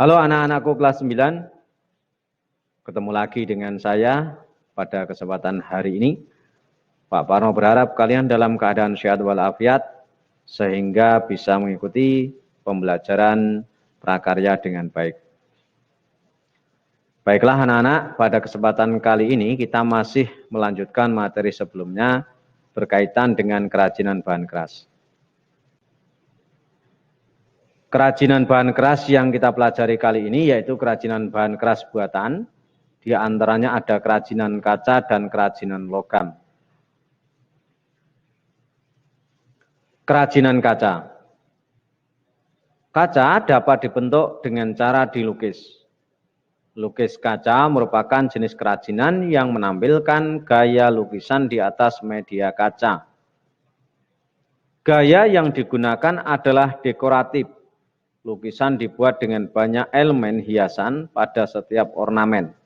Halo anak-anakku kelas 9, ketemu lagi dengan saya pada kesempatan hari ini. Pak Parno berharap kalian dalam keadaan sehat walafiat sehingga bisa mengikuti pembelajaran prakarya dengan baik. Baiklah anak-anak, pada kesempatan kali ini kita masih melanjutkan materi sebelumnya berkaitan dengan kerajinan bahan keras. Kerajinan bahan keras yang kita pelajari kali ini yaitu kerajinan bahan keras buatan. Di antaranya ada kerajinan kaca dan kerajinan logam. Kerajinan kaca. Kaca dapat dibentuk dengan cara dilukis. Lukis kaca merupakan jenis kerajinan yang menampilkan gaya lukisan di atas media kaca. Gaya yang digunakan adalah dekoratif. Lukisan dibuat dengan banyak elemen hiasan pada setiap ornamen.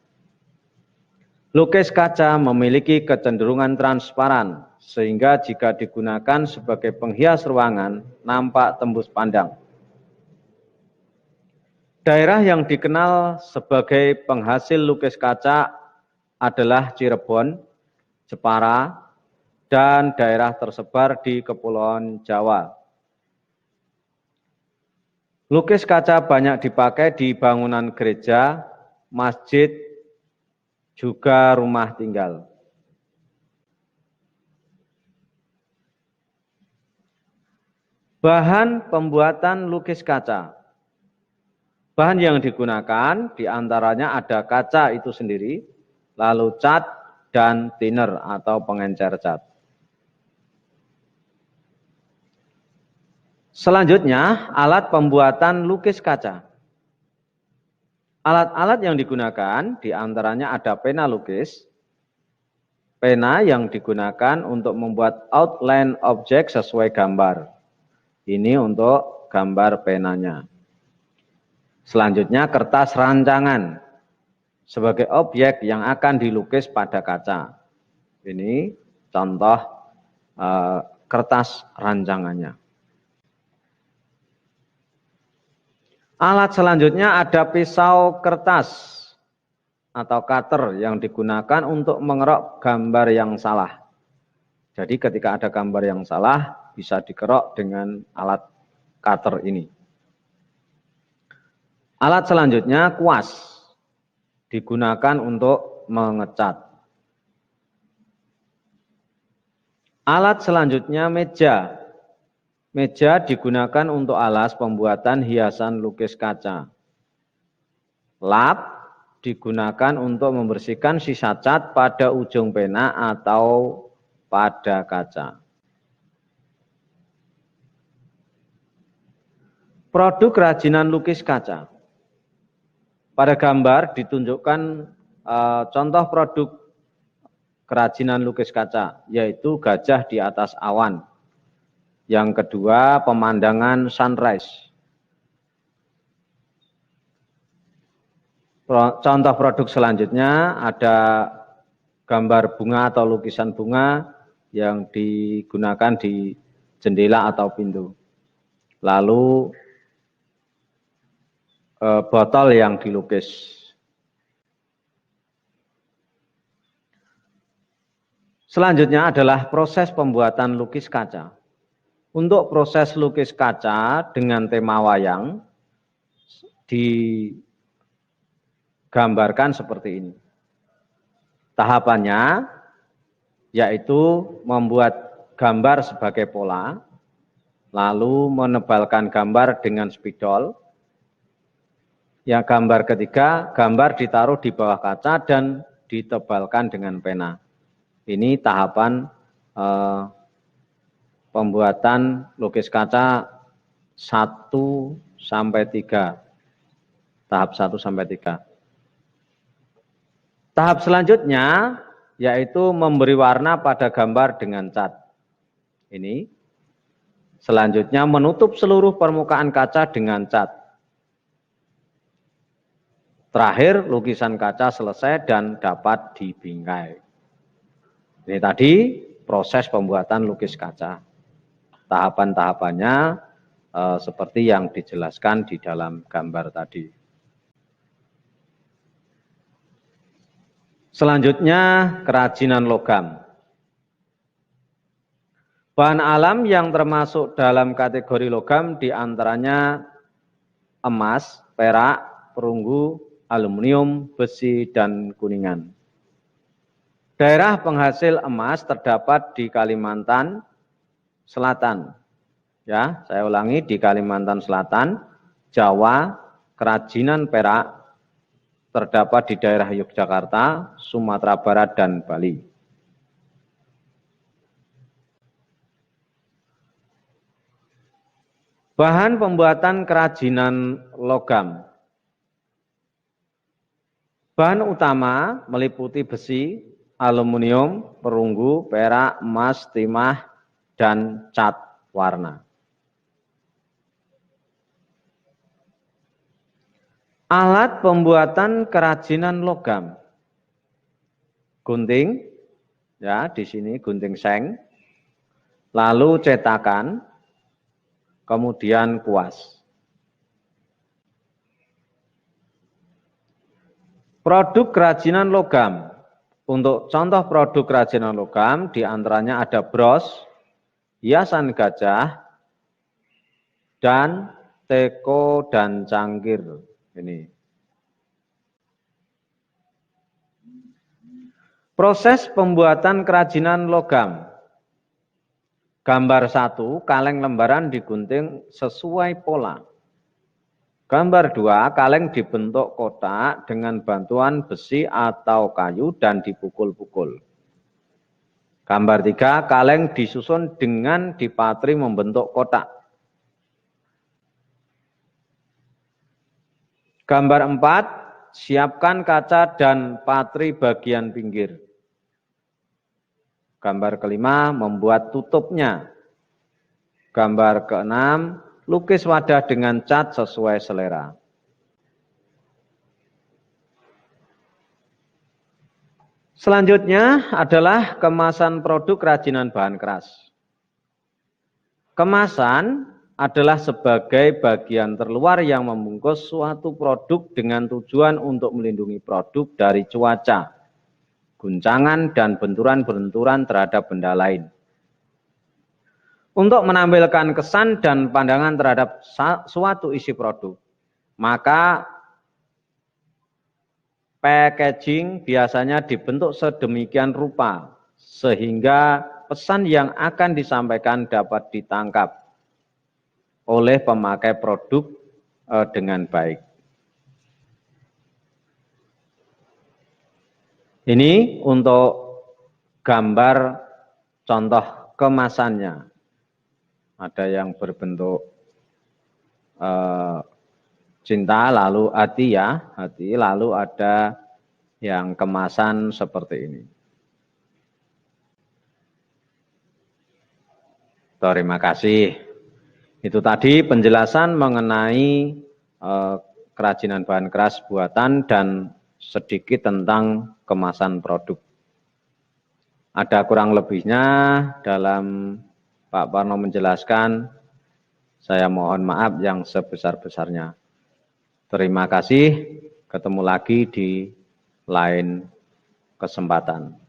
Lukis kaca memiliki kecenderungan transparan, sehingga jika digunakan sebagai penghias ruangan, nampak tembus pandang. Daerah yang dikenal sebagai penghasil lukis kaca adalah Cirebon, Jepara, dan daerah tersebar di Kepulauan Jawa. Lukis kaca banyak dipakai di bangunan gereja, masjid, juga rumah tinggal. Bahan pembuatan lukis kaca. Bahan yang digunakan diantaranya ada kaca itu sendiri, lalu cat dan thinner atau pengencer cat. Selanjutnya, alat pembuatan lukis kaca. Alat-alat yang digunakan diantaranya ada pena lukis, pena yang digunakan untuk membuat outline objek sesuai gambar. Ini untuk gambar penanya. Selanjutnya, kertas rancangan sebagai objek yang akan dilukis pada kaca. Ini contoh kertas rancangannya. Alat selanjutnya ada pisau kertas atau cutter yang digunakan untuk mengerok gambar yang salah. Jadi ketika ada gambar yang salah, bisa dikerok dengan alat cutter ini. Alat selanjutnya kuas, digunakan untuk mengecat. Alat selanjutnya meja. Meja digunakan untuk alas pembuatan hiasan lukis kaca. Lap digunakan untuk membersihkan sisa cat pada ujung pena atau pada kaca. Produk kerajinan lukis kaca. Pada gambar ditunjukkan contoh produk kerajinan lukis kaca, yaitu gajah di atas awan. Yang kedua, pemandangan sunrise. Contoh produk selanjutnya ada gambar bunga atau lukisan bunga yang digunakan di jendela atau pintu. Lalu botol yang dilukis. Selanjutnya adalah proses pembuatan lukis kaca. Untuk proses lukis kaca dengan tema wayang digambarkan seperti ini. Tahapannya yaitu membuat gambar sebagai pola, lalu menebalkan gambar dengan spidol. Yang gambar ketiga, gambar ditaruh di bawah kaca dan ditebalkan dengan pena. Ini tahapan pembuatan lukis kaca 1 sampai 3. Tahap 1 sampai 3. Tahap selanjutnya yaitu memberi warna pada gambar dengan cat. Ini. Selanjutnya menutup seluruh permukaan kaca dengan cat. Terakhir lukisan kaca selesai dan dapat dibingkai. Ini tadi proses pembuatan lukis kaca. Tahapan-tahapannya seperti yang dijelaskan di dalam gambar tadi. Selanjutnya, kerajinan logam. Bahan alam yang termasuk dalam kategori logam diantaranya emas, perak, perunggu, aluminium, besi, dan kuningan. Daerah penghasil emas terdapat di Kalimantan Selatan. Ya, saya ulangi, di Kalimantan Selatan, Jawa, kerajinan perak terdapat di daerah Yogyakarta, Sumatera Barat, dan Bali. Bahan pembuatan kerajinan logam. Bahan utama meliputi besi, aluminium, perunggu, perak, emas, timah, dan cat warna. Alat pembuatan kerajinan logam. Gunting, ya di sini gunting seng, lalu cetakan, kemudian kuas. Produk kerajinan logam. Untuk contoh produk kerajinan logam diantaranya ada bros, hiasan gajah, dan teko dan cangkir. Ini. Proses pembuatan kerajinan logam. Gambar 1, kaleng lembaran digunting sesuai pola. Gambar 2, kaleng dibentuk kotak dengan bantuan besi atau kayu dan dipukul-pukul. Gambar 3, kaleng disusun dengan dipatri membentuk kotak. Gambar 4, siapkan kaca dan patri bagian pinggir. Gambar kelima, membuat tutupnya. Gambar keenam, lukis wadah dengan cat sesuai selera. Selanjutnya adalah kemasan produk kerajinan bahan keras. Kemasan adalah sebagai bagian terluar yang membungkus suatu produk dengan tujuan untuk melindungi produk dari cuaca, guncangan, dan benturan-benturan terhadap benda lain. Untuk menampilkan kesan dan pandangan terhadap suatu isi produk, maka packaging biasanya dibentuk sedemikian rupa sehingga pesan yang akan disampaikan dapat ditangkap oleh pemakai produk dengan baik. Ini untuk gambar contoh kemasannya. Ada yang berbentuk cinta, lalu hati ya, hati, lalu ada yang kemasan seperti ini. Terima kasih. Itu tadi penjelasan mengenai kerajinan bahan keras buatan dan sedikit tentang kemasan produk. Ada kurang lebihnya dalam Pak Parno menjelaskan, saya mohon maaf yang sebesar-besarnya. Terima kasih, ketemu lagi di lain kesempatan.